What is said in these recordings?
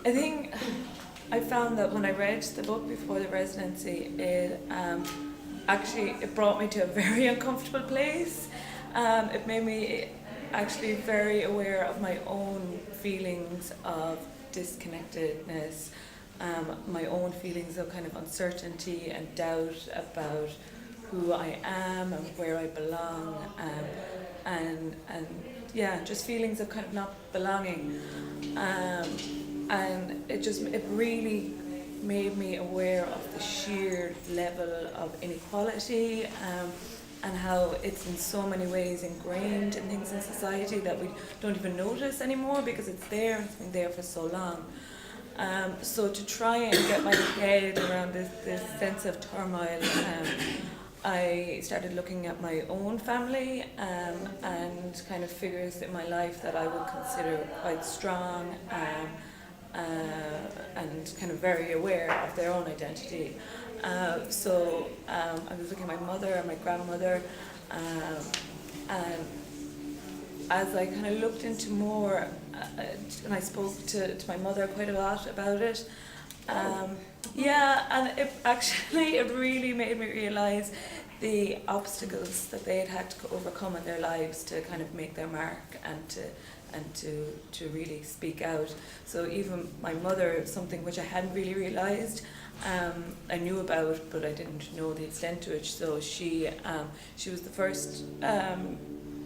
I think I found that when I read the book before the residency, it brought me to a very uncomfortable place. It made me actually very aware of my own feelings of disconnectedness, my own feelings of kind of uncertainty and doubt about who I am and where I belong, and yeah, just feelings of kind of not belonging, and it really made me aware of the sheer level of inequality, and how it's in so many ways ingrained in things in society that we don't even notice anymore because it's there and it's been there for so long. So to try and get my head around this sense of turmoil, I started looking at my own family, and kind of figures in my life that I would consider quite strong, and kind of very aware of their own identity. So I was looking at my mother and my grandmother, and as I kind of looked into more, and I spoke to my mother quite a lot about it, yeah, and it really made me realise the obstacles that they had to overcome in their lives to kind of make their mark and to really speak out. So even my mother, something which I hadn't really realised, I knew about, but I didn't know the extent to it. So she was the first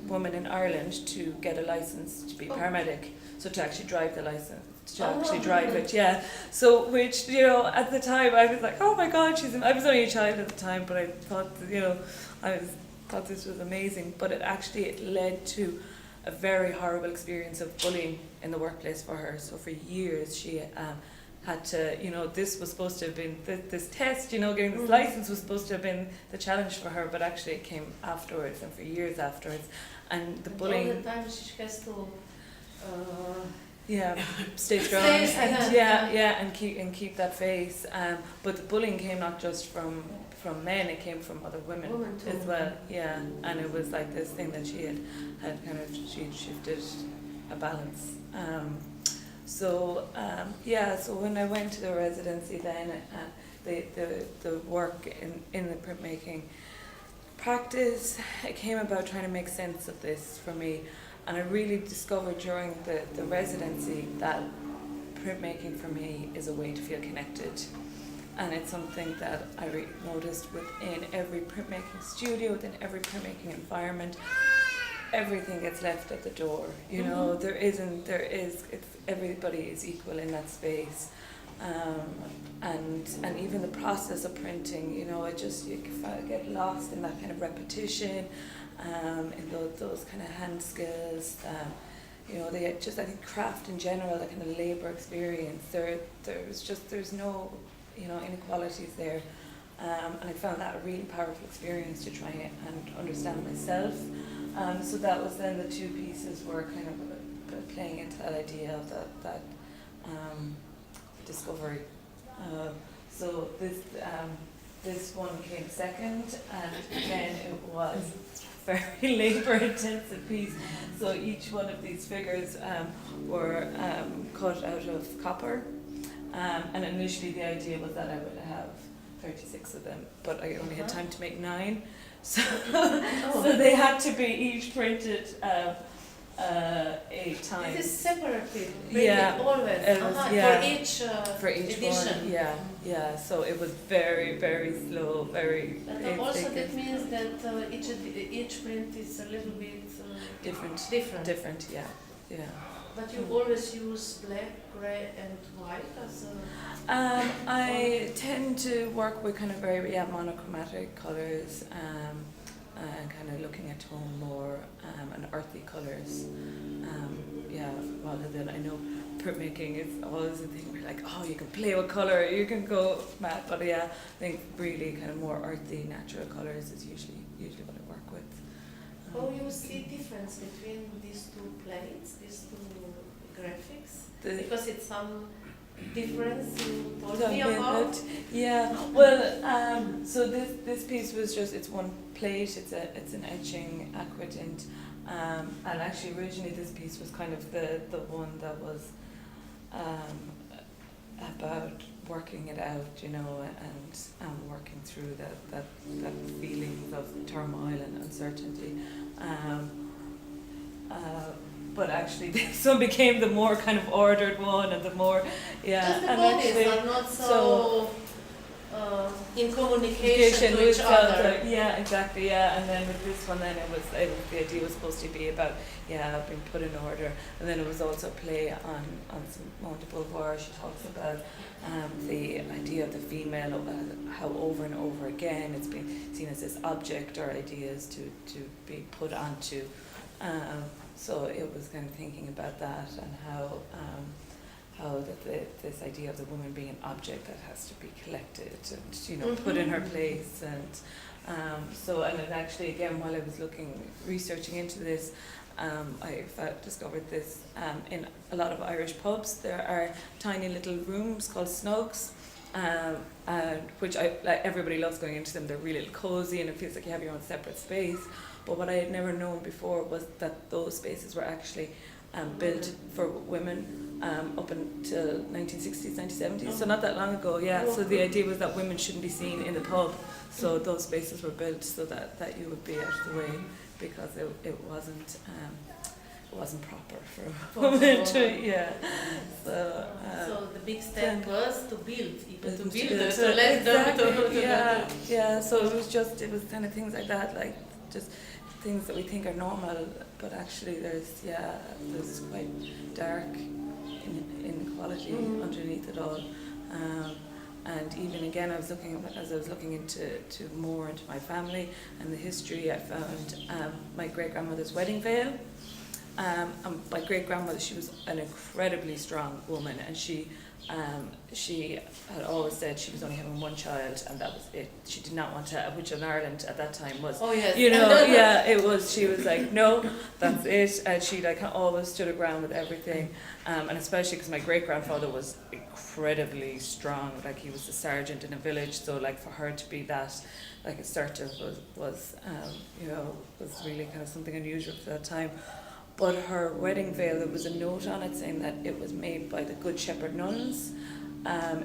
woman in Ireland to get a license to be paramedic, so to actually drive the license. Drive it, yeah. So, which, at the time I was like, oh my God, I was only a child at the time, but I thought, thought this was amazing. But it led to a very horrible experience of bullying in the workplace for her. So for years she had to, this was supposed to have been, this test, getting this license was supposed to have been the challenge for her, but actually it came afterwards and for years afterwards. And the bullying... All the time she has to... stay strong and keep that face. But the bullying came not just from men; it came from other women as well. Yeah, and it was like this thing that she had she'd shifted a balance. So when I went to the residency, then the work in the printmaking practice, it came about trying to make sense of this for me. And I really discovered during the residency that printmaking for me is a way to feel connected. And it's something that I noticed within every printmaking studio, within every printmaking environment. Everything gets left at the door. Everybody is equal in that space. And even the process of printing, you get lost in that kind of repetition. In those kind of hand skills, I think craft in general, that kind of labour experience, there's no, inequalities there, and I found that a really powerful experience to try and understand myself. So that was then the two pieces were kind of playing into that idea of that discovery. So this one came second, and again it was very labour-intensive piece. So each one of these figures were cut out of copper, and initially the idea was that I would have 36 of them, but I only had time to make 9, so they had to be each printed 8 times. It is separately printed always, for each edition. one. Yeah. So it was very, very slow, very. But also that means that each print is a little bit different. Yeah. But you always use black, grey, and white as a... I tend to work with kind of very monochromatic colours, and kind of looking at tone more, and earthy colours. Rather than, I know printmaking is always a thing where like, you can play with colour, you can go mad, but I think really kind of more earthy, natural colours is usually what I work with. How you see difference between these two plates, these two graphics? Because it's some difference you told me about. Yeah. Well, so this piece was it's one plate. It's an etching aquatint, and actually originally this piece was kind of the one that was about working it out, you know, and working through that feelings of turmoil and uncertainty. But actually this one became the more kind of ordered one, and the more, Just the and bodies actually, are not so in communication to each each other. Yeah, exactly, yeah. And then with this one, then it was the idea was supposed to be about being put in order, and then it was also a play on Simone de Beauvoir. She talks about the idea of the female, how over and over again it's been seen as this object or ideas to be put onto. So it was kind of thinking about that, and how that this idea of the woman being an object that has to be collected and, you know, put in her place. And and it actually, again, while I was researching into this, I discovered this in a lot of Irish pubs. There are tiny little rooms called snugs, which everybody loves going into them. They're really cozy, and it feels like you have your own separate space. But what I had never known before was that those spaces were actually built for women up until 1960s, 1970s, so not that long ago, So the idea was that women shouldn't be seen in the pub, so those spaces were built so that you would be out of the way, because it wasn't proper for a woman to, So the big step was to build it, to so it was kind of things like that, like just things that we think are normal, but actually there's quite dark inequality underneath it all. And even again, as I was looking into more into my family and the history, I found my great grandmother's wedding veil. My great grandmother, she was an incredibly strong woman, and she had always said she was only having one child, and that was it. She did not want to, which in Ireland at that time was, you know, it was. She was like, no, that's it. And she always stood her ground with everything, and especially because my great grandfather was incredibly strong. Like, he was a sergeant in a village, so like for her to be that, like, assertive was really kind of something unusual for that time. But her wedding veil, there was a note on it saying that it was made by the Good Shepherd nuns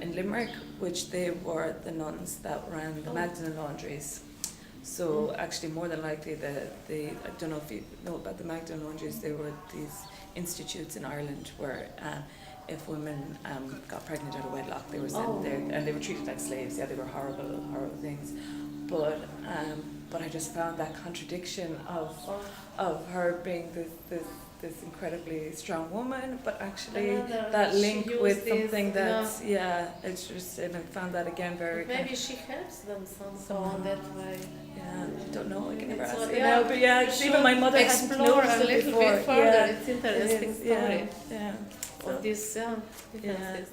in Limerick, which they were the nuns that ran the Magdalen laundries. So actually, more than likely, I don't know if you know about the Magdalen laundries, they were these institutes in Ireland where if women got pregnant out of wedlock, they were sent there, and they were treated like slaves. Yeah, they were horrible, horrible things. But I just found that contradiction of her being this incredibly strong woman, but actually that link with something that's it's just, and I found that again very. Maybe she helps them somehow that way. Yeah, I don't know. I can never ask her now, but even my mother hadn't explore noticed a little it before. bit further. It's interesting story. Yeah. Of this differences.